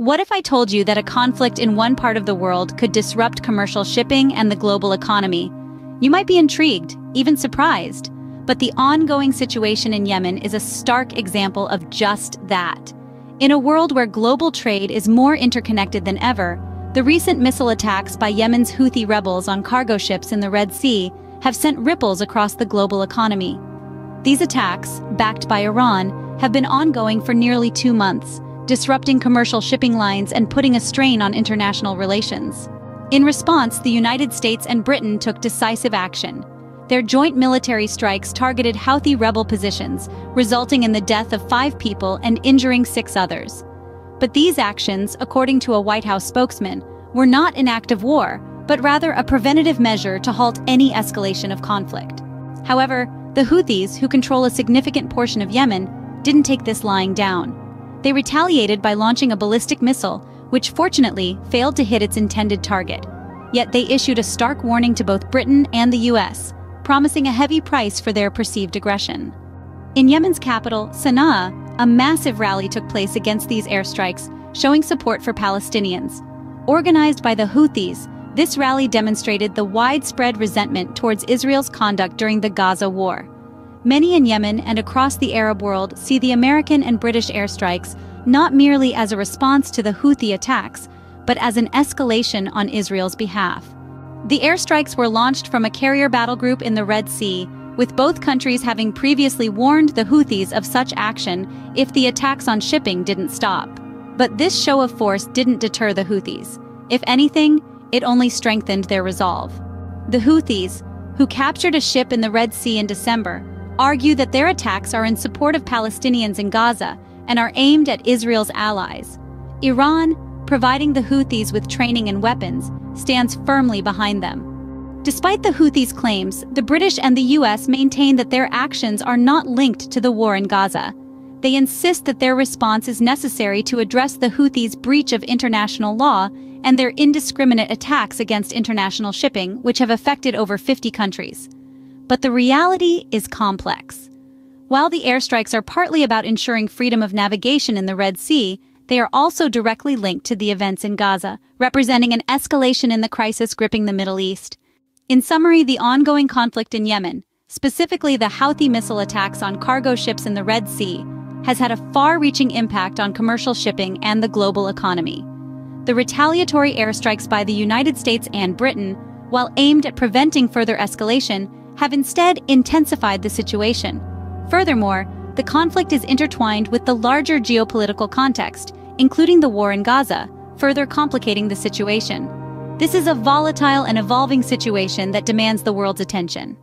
What if I told you that a conflict in one part of the world could disrupt commercial shipping and the global economy? You might be intrigued, even surprised. But the ongoing situation in Yemen is a stark example of just that. In a world where global trade is more interconnected than ever, the recent missile attacks by Yemen's Houthi rebels on cargo ships in the Red Sea have sent ripples across the global economy. These attacks, backed by Iran, have been ongoing for nearly 2 months, disrupting commercial shipping lines and putting a strain on international relations. In response, the United States and Britain took decisive action. Their joint military strikes targeted Houthi rebel positions, resulting in the death of 5 people and injuring 6 others. But these actions, according to a White House spokesman, were not an act of war, but rather a preventative measure to halt any escalation of conflict. However, the Houthis, who control a significant portion of Yemen, didn't take this lying down. They retaliated by launching a ballistic missile, which fortunately failed to hit its intended target. Yet they issued a stark warning to both Britain and the US, promising a heavy price for their perceived aggression. In Yemen's capital, Sana'a, a massive rally took place against these airstrikes, showing support for Palestinians. Organized by the Houthis, this rally demonstrated the widespread resentment towards Israel's conduct during the Gaza war. Many in Yemen and across the Arab world see the American and British airstrikes not merely as a response to the Houthi attacks, but as an escalation on Israel's behalf. The airstrikes were launched from a carrier battle group in the Red Sea, with both countries having previously warned the Houthis of such action if the attacks on shipping didn't stop. But this show of force didn't deter the Houthis. If anything, it only strengthened their resolve. The Houthis, who captured a ship in the Red Sea in December, argue that their attacks are in support of Palestinians in Gaza and are aimed at Israel's allies. Iran, providing the Houthis with training and weapons, stands firmly behind them. Despite the Houthis' claims, the British and the US maintain that their actions are not linked to the war in Gaza. They insist that their response is necessary to address the Houthis' breach of international law and their indiscriminate attacks against international shipping, which have affected over 50 countries. But the reality is complex. While the airstrikes are partly about ensuring freedom of navigation in the Red Sea, they are also directly linked to the events in Gaza, representing an escalation in the crisis gripping the Middle East. In summary, the ongoing conflict in Yemen, specifically the Houthi missile attacks on cargo ships in the Red Sea, has had a far-reaching impact on commercial shipping and the global economy. The retaliatory airstrikes by the United States and Britain, while aimed at preventing further escalation, have instead intensified the situation. Furthermore, the conflict is intertwined with the larger geopolitical context, including the war in Gaza, further complicating the situation. This is a volatile and evolving situation that demands the world's attention.